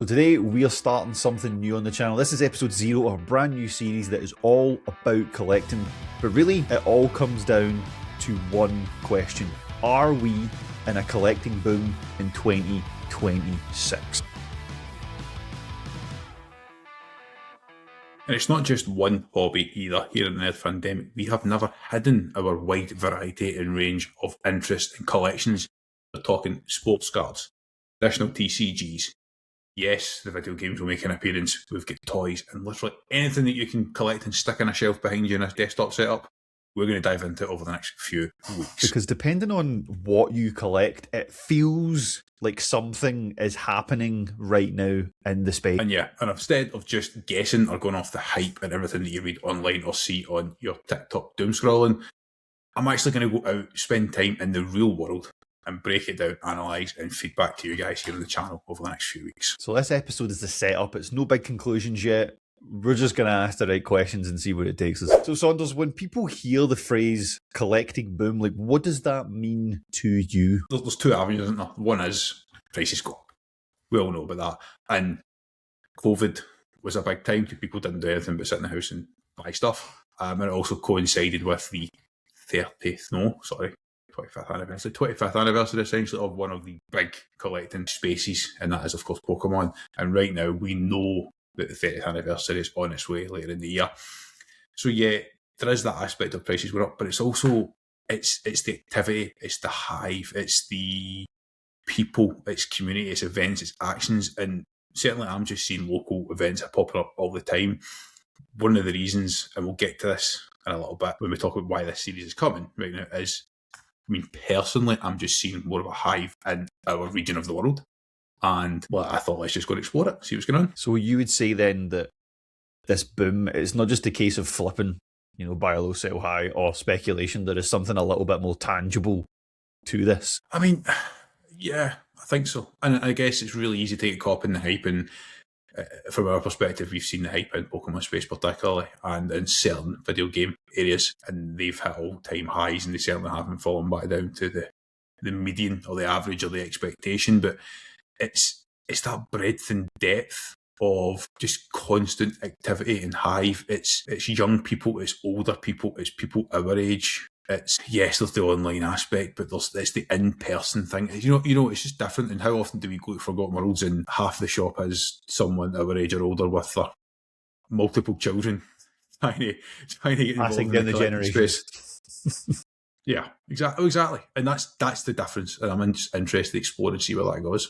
So today we are starting something new on the channel. This is episode 0 of a brand new series that is all about collecting. But really, it all comes down to one question. Are we in a collecting boom in 2026? And it's not just one hobby either here in the Nerd Pandemic. We have never hidden our wide variety and range of interest and collections. We're talking sports cards, traditional TCGs. Yes, the video games will make an appearance. We've got toys and literally anything that you can collect and stick on a shelf behind you in a desktop setup. We're going to dive into it over the next few weeks. Because depending on what you collect, it feels like something is happening right now in the space. And instead of just guessing or going off the hype and everything that you read online or see on your TikTok doom scrolling, I'm actually going to go out, spend time in the real world and break it down, analyse and feedback to you guys here on the channel over the next few weeks. So this episode is the setup. It's no big conclusions yet. We're just going to ask the right questions and see where it takes us. So Saunders, when people hear the phrase collecting boom, like what does that mean to you? There's two avenues, isn't there? One is prices go up. We all know about that. And COVID was a big time. People didn't do anything but sit in the house and buy stuff. And it also coincided with the 25th anniversary essentially of one of the big collecting spaces, and that is of course Pokémon. And right now we know that the 30th anniversary is on its way later in the year. So yeah, there is that aspect of prices were up, but it's also it's the activity, it's the hive, it's the people, it's community, it's events, it's actions, and certainly I'm just seeing local events that pop up all the time. One of the reasons, and we'll get to this in a little bit when we talk about why this series is coming right now, is, I mean, personally, I'm just seeing more of a hive in our region of the world. And well, I thought let's just go and explore it, see what's going on. So you would say then that this boom, it's not just a case of flipping, buy low, sell high, or speculation. There is something a little bit more tangible to this. I mean, yeah, I think so. And I guess it's really easy to get caught up in the hype. And from our perspective, we've seen the hype in Pokemon space particularly, and in certain video game areas, and they've hit all-time highs, and they certainly haven't fallen back down to the median or the average or the expectation. But it's that breadth and depth of just constant activity and hive. It's young people, it's older people, it's people our age. It's, yes, there's the online aspect, but it's the in-person thing. It's just different. And how often do we go to Forgotten Worlds and half the shop is someone our age or older with their multiple children trying to get involved in the collecting space. Yeah, exactly. And that's the difference. And I'm just interested to explore and see where that goes.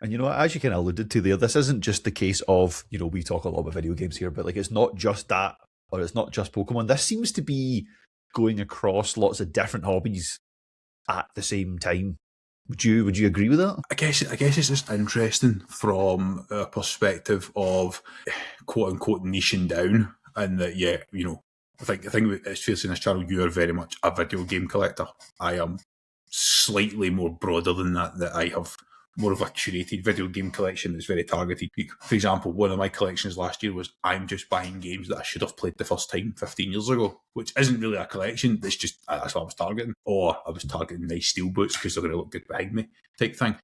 And as you kind of alluded to there, this isn't just the case of, we talk a lot about video games here, but like it's not just that, or it's not just Pokemon. This seems to be going across lots of different hobbies at the same time. Would you agree with that? I guess it's just interesting from a perspective of quote unquote niching down, and that I think it's fair to say in this channel you are very much a video game collector. I am slightly more broader than that. That I have more of a curated video game collection that's very targeted. For example, one of my collections last year was I'm just buying games that I should have played the first time 15 years ago, which isn't really a collection. That's what I was targeting. Or I was targeting nice steel boots because they're going to look good behind me type thing.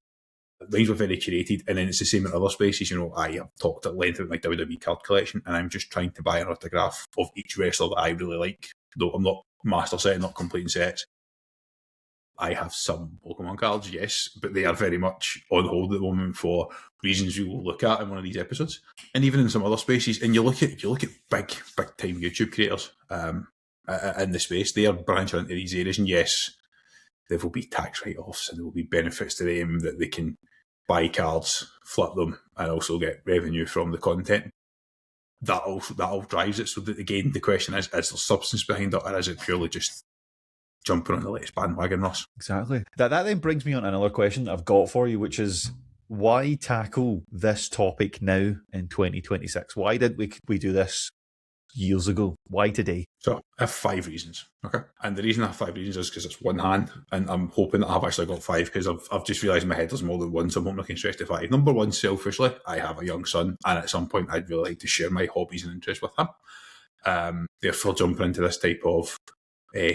These were very curated, and then it's the same in other spaces. I have talked at length about my WWE card collection, and I'm just trying to buy an autograph of each wrestler that I really like. Though I'm not master set, not completing sets. I have some Pokemon cards, yes, but they are very much on hold at the moment for reasons we will look at in one of these episodes. And even in some other spaces, and you look at big time YouTube creators in the space, they are branching into these areas, and yes, there will be tax write-offs and there will be benefits to them that they can buy cards, flip them, and also get revenue from the content. That all drives it. So that, again, the question is there substance behind it, or is it purely just jumping on the latest bandwagon, Ross? Exactly. That then brings me on another question that I've got for you, which is why tackle this topic now in 2026? Why didn't we do this years ago? Why today? So I have 5 reasons. Okay. And the reason I have 5 reasons is because it's one hand, and I'm hoping that I've actually got 5 because I've just realised in my head there's more than one, so I'm hoping I can stretch to 5. Number 1, selfishly, I have a young son, and at some point I'd really like to share my hobbies and interests with him. Therefore, jumping into this type of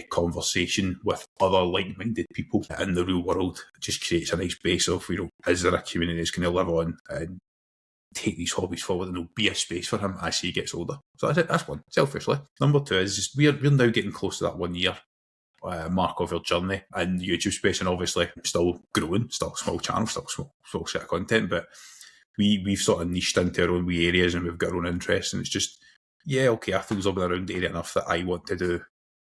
conversation with other like-minded people in the real world just creates a nice base of, is there a community that's going to live on and take these hobbies forward, and there'll be a space for him as he gets older. So that's one, selfishly. Number two is just we're now getting close to that 1 year mark of our journey in YouTube space, and obviously still growing, still a small channel, still small set of content, but we've sort of niched into our own wee areas, and we've got our own interests, and it's just, yeah, okay, I feel up around the area enough that I want to do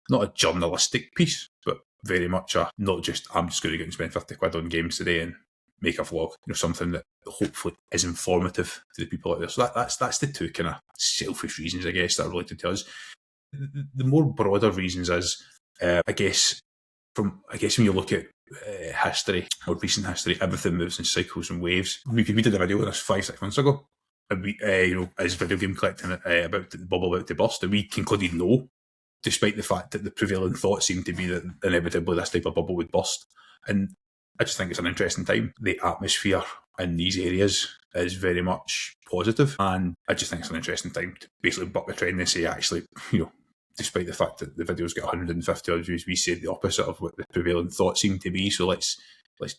not a journalistic piece, but very much not just, I'm just going to go and spend 50 quid on games today and make a vlog, something that hopefully is informative to the people out there. So that's the two kind of selfish reasons, I guess, that are related to us. The more broader reasons is, I guess when you look at history, or recent history, everything moves in cycles and waves. We did a video on this 5-6 months ago, and we, as video game collecting about the bubble about to burst, and we concluded no, despite the fact that the prevailing thought seemed to be that inevitably this type of bubble would burst. And I just think it's an interesting time. The atmosphere in these areas is very much positive, and I just think it's an interesting time to basically buck the trend and say, actually, despite the fact that the video's got 150 odd views, we said the opposite of what the prevailing thought seemed to be. So let's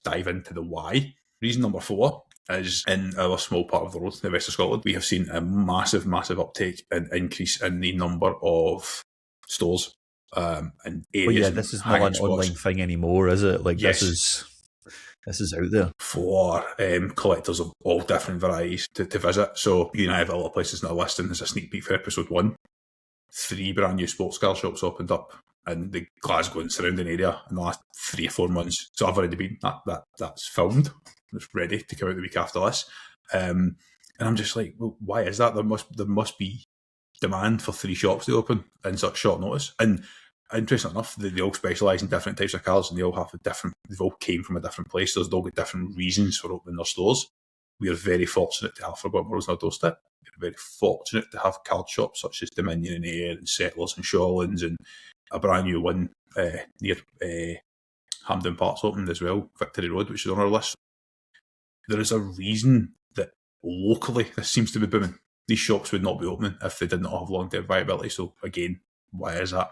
dive into the why. Reason number 4 is, in our small part of the road in the west of Scotland, we have seen a massive uptake and increase in the number of stores and areas. Well, yeah, this is not an online thing anymore, is it? Like, yes. This is out there for collectors of all different varieties to visit. So you and I have a lot of places in our list, and there's a sneak peek for episode 1. 3 brand new sports car shops opened up in the Glasgow and surrounding area in the last 3 or 4 months. So I've already been that's filmed. It's ready to come out the week after this. And I'm just like, well, why is that? There must be demand for 3 shops to open in such short notice. And interesting enough, they all specialise in different types of cars, and they all have they've all came from a different place. There's all got different reasons for opening their stores. We are very fortunate to have Forgotten Worlds on our doorstep. We're very fortunate to have card shops such as Dominion and Air and Settlers and Shawlands, and a brand new one near Hampden Park's opened as well, Victory Road, which is on our list. There is a reason that locally this seems to be booming. These shops would not be opening if they did not have long-term viability. So again, why is that?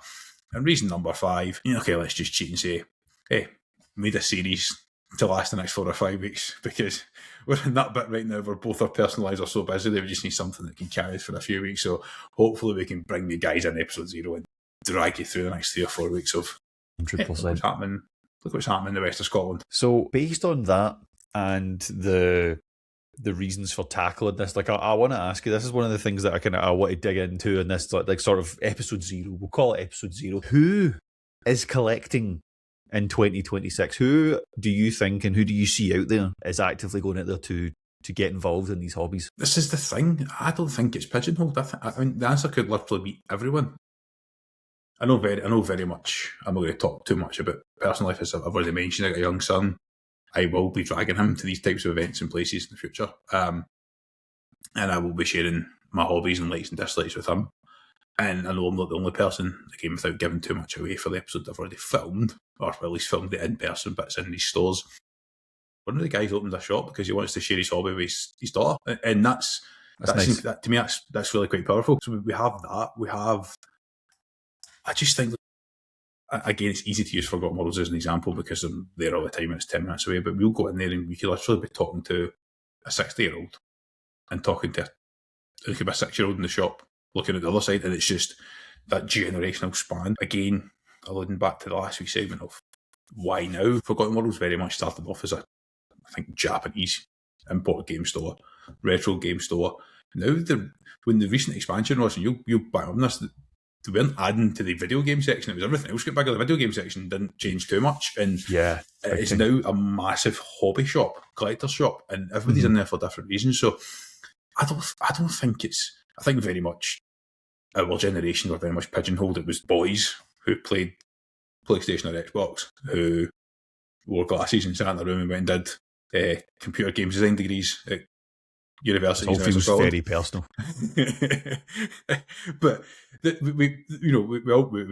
And reason number 5, okay, let's just cheat and say, hey, made a series to last the next 4 or 5 weeks, because we're in that bit right now where both our personal lives are so busy that we just need something that can carry us for a few weeks. So hopefully we can bring you guys in episode 0 and drag you through the next 3 or 4 weeks of 100%. Look what's happening in the west of Scotland. So based on that and the reasons for tackling this, like I want to ask you, this is one of the things that I want to dig into in this, like sort of episode 0. We'll call it episode 0. Who is collecting in 2026? Who do you think, and who do you see out there is actively going out there to get involved in these hobbies? This is the thing. I don't think it's pigeonholed. I mean, the answer could literally be everyone. I know very much. I'm not going to talk too much about personal life, as I've already mentioned. I got a young son. I will be dragging him to these types of events and places in the future, and I will be sharing my hobbies and likes and dislikes with him. And I know I'm not the only person, again, without giving too much away for the episode I've already filmed, or at least filmed the in-person bits in these stores. One of the guys opened a shop because he wants to share his hobby with his daughter, and that's nice. To me, that's really quite powerful. So we have that. We have. I just think, again, it's easy to use Forgotten Worlds as an example because I'm there all the time and it's 10 minutes away, but we'll go in there and we could literally be talking to a 60-year-old and talking to a 6-year-old in the shop looking at the other side, and it's just that generational span. Again, alluding back to the last week's segment of why now, Forgotten Worlds very much started off as I think, Japanese import game store, retro game store. Now, when the recent expansion was, and you'll back on this, they weren't adding to the video game section. It was everything else got bigger. The video game section didn't change too much. And yeah, it's now a massive hobby shop, collector shop, and everybody's in there for different reasons. So I don't think it's, I think very much our generation were very much pigeonholed. It was boys who played PlayStation or Xbox, who wore glasses and sat in the room and went and did computer games design degrees at universities. It all feels very personal. But we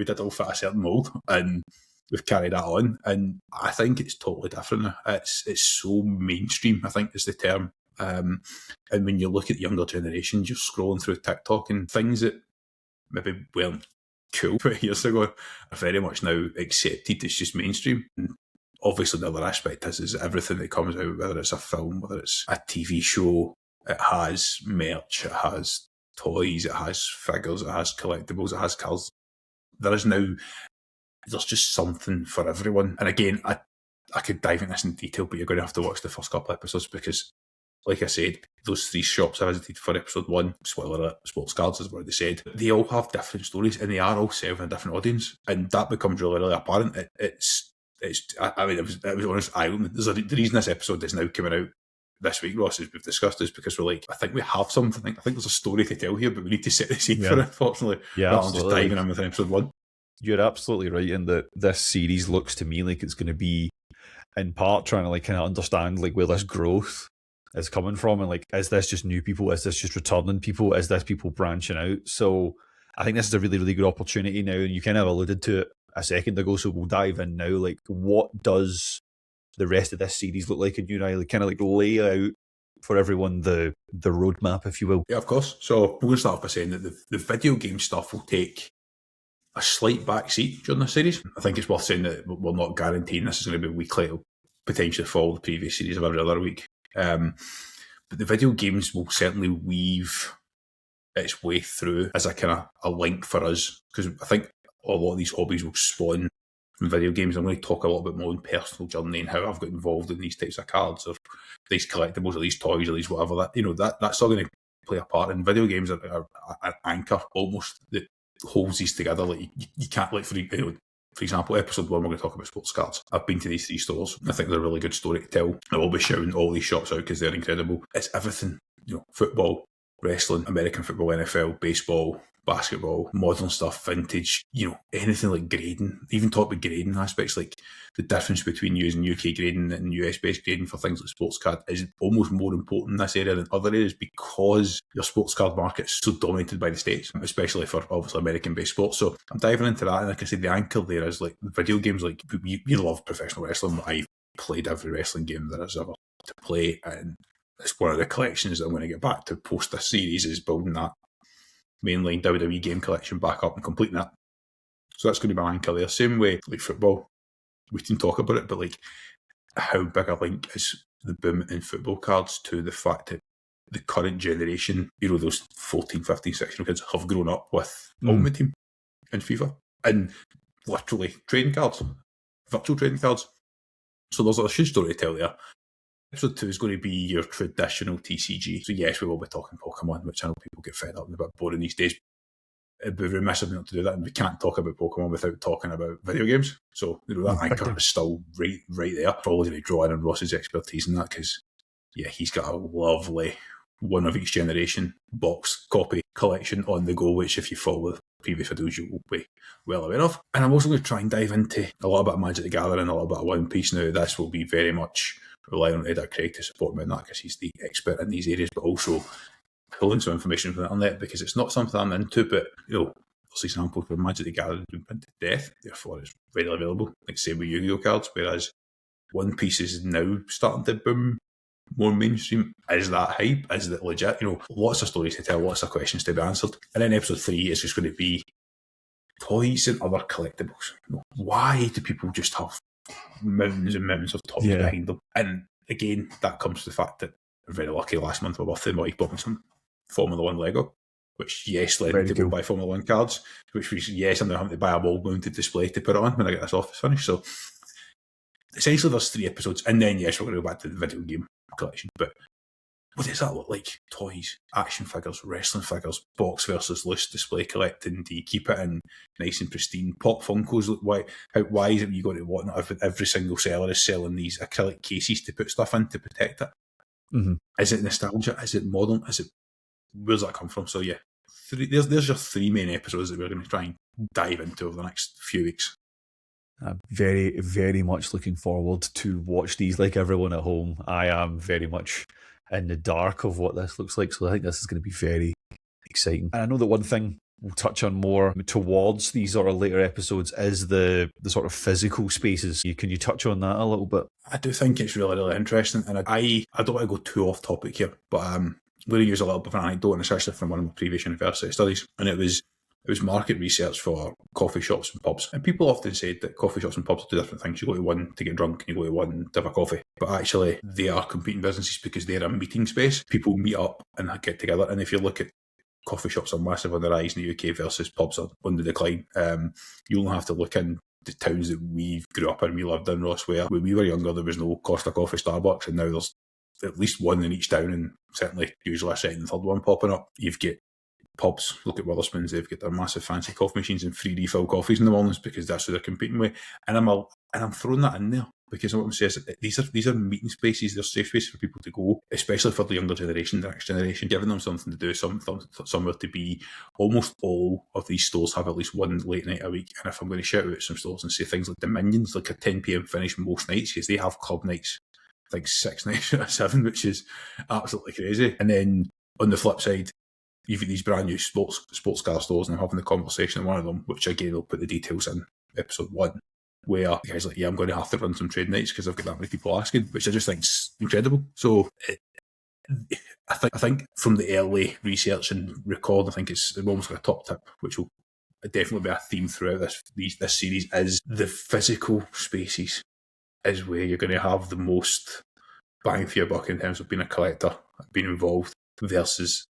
did all fit a certain mould, and we've carried that on. And I think it's totally different now. It's so mainstream, I think is the term. And when you look at the younger generations, you're scrolling through TikTok, and things that maybe weren't cool 20 years ago are very much now accepted. It's just mainstream. And obviously the other aspect is everything that comes out, whether it's a film, whether it's a TV show, It has merch, it has toys, it has figures, it has collectibles, it has cards. There's just something for everyone. And again, I could dive into this in detail, but you're going to have to watch the first couple of episodes because, like I said, those 3 shops I visited for episode 1, spoiler alert, sports cards is what they said, they all have different stories and they are all serving a different audience. And that becomes really, really apparent. I mean, it was honest eye-opening. The reason this episode is now coming out this week, Ross, as we've discussed, is because we're like, I think we have something. I think there's a story to tell here, but we need to set the scene for it, unfortunately. Yeah, rather than just diving in with episode 1. You're absolutely right in that this series looks to me like it's going to be, in part, trying to like kind of understand like where this growth is coming from, and like, is this just new people? Is this just returning people? Is this people branching out? So I think this is a really, really good opportunity now, and you kind of alluded to it a second ago, so we'll dive in now. Like, what does the rest of this series look like? And you and I kind of like lay out for everyone the roadmap, if you will. Yeah, of course. So we're going to start off by saying that the video game stuff will take a slight backseat during the series. I think it's worth saying that we're not guaranteeing this is going to be weekly. It'll potentially follow the previous series of every other week. But the video games will certainly weave its way through as a kind of a link for us, because I think a lot of these hobbies will spawn from video games. I'm going to talk a little bit more on personal journey and how I've got involved in these types of cards or these collectibles or these toys or these whatever. That's all going to play a part. And video games are an anchor almost that holds these together. Like you can't, like for example, episode 1 we're going to talk about sports cards. I've been to these 3 stores. I think they're a really good story to tell. I will be shouting all these shops out because they're incredible. It's everything, football, wrestling, American football, NFL, baseball, basketball, modern stuff, vintage, anything like grading, even talk about grading aspects, like the difference between using UK grading and US based grading for things like sports card is almost more important in this area than other areas because your sports card market is so dominated by the States, especially for obviously American based sports. So I'm diving into that, and like I said, the anchor there is like video games. Like you love professional wrestling. I've played every wrestling game there is ever to play, and it's one of the collections that I'm going to get back to post this series, is building that mainline WWE game collection back up and completing that. So that's going to be my anchor there. Same way, like football, we can talk about it, but like how big a link is the boom in football cards to the fact that the current generation, those 14, 15, 16 kids have grown up with Ultimate Team and FIFA and literally trading cards, virtual trading cards. So there's a huge story to tell there. Episode 2 is going to be your traditional TCG. So yes, we will be talking Pokemon, which I know people get fed up and a bit boring these days. It'd be remiss of me not to do that, and we can't talk about Pokemon without talking about video games. So that anchor is still right there. Probably going to draw in on Ross's expertise in that because, yeah, he's got a lovely one of each generation box copy collection on the go, which if you follow the previous videos you will be well aware of. And I'm also going to try and dive into a little bit of Magic the Gathering, a little bit of One Piece. Now, this will be very much relying on Edit Craig to support me in that because he's the expert in these areas, but also pulling some information from the internet because it's not something I'm into, but there's examples where Magic the Gathering has been printed to death, therefore it's readily available, like say with Yu-Gi-Oh cards, whereas One Piece is now starting to boom more mainstream. Is that hype? Is it legit? Lots of stories to tell, lots of questions to be answered. And then episode 3 is just going to be toys and other collectibles. Why do people just have mountains and mountains of toys behind them? And again, that comes to the fact that I'm very lucky last month my birthday, my wife bought me some Formula 1 Lego, which led me to go buy Formula 1 cards, which was I'm now having to buy a wall mounted display to put on when I get this office finished. So essentially there's 3 episodes, and then we're going to go back to the video game collection. But what does that look like? Toys, action figures, wrestling figures, box versus loose display collecting. Do you keep it in nice and pristine? Pop Funkos, why is it you got to want it? Every single seller is selling these acrylic cases to put stuff in to protect it. Mm-hmm. Is it nostalgia? Is it modern? Where's that come from? So yeah, there's your 3 main episodes that we're going to try and dive into over the next few weeks. I'm very, very much looking forward to watch these like everyone at home. I am very much in the dark of what this looks like, so I think this is going to be very exciting. And I know that one thing we'll touch on more towards these sort of later episodes is the sort of physical spaces. Can you touch on that a little bit? I do think it's really, really interesting, and I don't want to go too off topic here, but I'm going to use a little bit of an anecdote, especially from one of my previous university studies, and it was It was market research for coffee shops and pubs. And people often said that coffee shops and pubs are two different things. You go to one to get drunk and you go to one to have a coffee. But actually, they are competing businesses because they're a meeting space. People meet up and get together. And if you look at coffee shops are massive on the rise in the UK versus pubs are on the decline. You only have to look in the towns that we grew up in. We lived in Ross, where when we were younger, there was no Costa Coffee, Starbucks, and now there's at least one in each town, and certainly usually a second and third one popping up. You've got pubs, look at Witherspoon's, they've got their massive fancy coffee machines and free refill coffees in the mornings because that's who they're competing with. And I'm throwing that in there because what I'm saying is these are meeting spaces, they're safe spaces for people to go, especially for the younger generation, the next generation, giving them something to do, somewhere to be. Almost all of these stores have at least one late night a week. And if I'm going to shout out some stores and say things like Dominions, like a 10 p.m. finish most nights, because they have club nights, I think 6 nights out of 7, which is absolutely crazy. And then on the flip side, you've got these brand new sports car stores, and I'm having the conversation in one of them, which again, I'll put the details in episode 1, where the guy's like, yeah, I'm going to have to run some trade nights because I've got that many people asking, which I just think is incredible. So I think from the early research and record, I think it's almost like a top tip, which will definitely be a theme throughout this series, is the physical spaces is where you're going to have the most bang for your buck in terms of being a collector, being involved, versus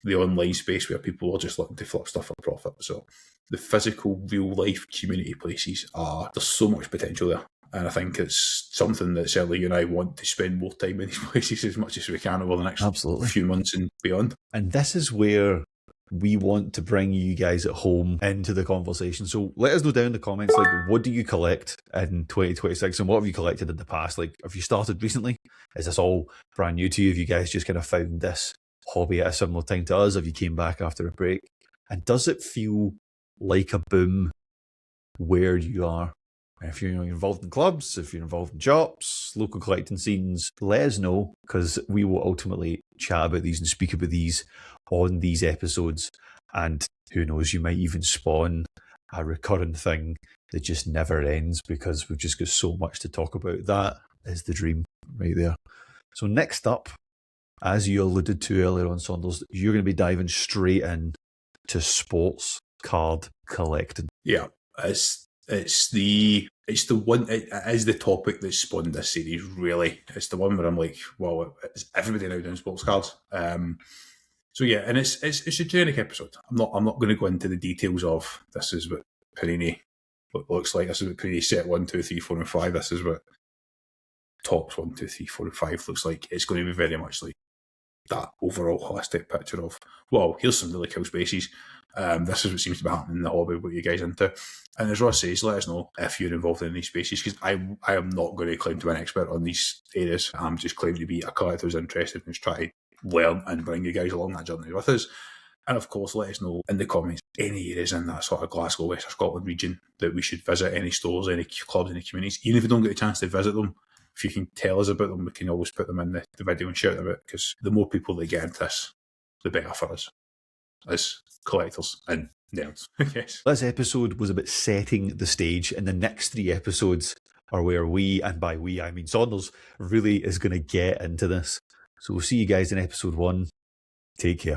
the online space where people are just looking to flip stuff for profit. So the physical, real life community places there's so much potential there. And I think it's something that certainly you and I want to spend more time in these places as much as we can over the next few months and beyond. And this is where we want to bring you guys at home into the conversation. So let us know down in the comments, like, what do you collect in 2026 and what have you collected in the past? Like, have you started recently? Is this all brand new to you? Have you guys just kind of found this hobby at a similar time to us? Have you came back after a break? And does it feel like a boom where you are? If you're involved in clubs, if you're involved in shops, local collecting scenes, let us know, because we will ultimately chat about these and speak about these on these episodes. And who knows, you might even spawn a recurring thing that just never ends because we've just got so much to talk about. That is the dream right there. So next up, as you alluded to earlier on, Saunders, you're going to be diving straight in to sports card collecting. Yeah, it's the one. It is the topic that spawned this series. Really, it's the one where I'm like, well, is everybody now doing sports cards? So yeah, and it's a generic episode. I'm not going to go into the details of this is what Panini looks like. This is what Panini set 1, 2, 3, 4, and 5. This is what tops 1, 2, 3, 4, and 5 looks like. It's going to be very much like that overall holistic picture of, well, here's some really cool spaces. This is what seems to be happening in the hobby, what you guys into. And as Ross says, let us know if you're involved in these spaces, because I am not going to claim to be an expert on these areas. I'm just claiming to be a collector who's interested and who's trying to learn and bring you guys along that journey with us. And of course, let us know in the comments any areas in that sort of Glasgow, Western Scotland region that we should visit, any stores, any clubs, any communities. Even if we don't get a chance to visit them, if you can tell us about them, we can always put them in the video and shout them out, because the more people that get into this, the better for us as collectors and nerds. Yes. This episode was about setting the stage, and the next 3 episodes are where we, and by we I mean Saunders, really is going to get into this. So we'll see you guys in episode 1. Take care.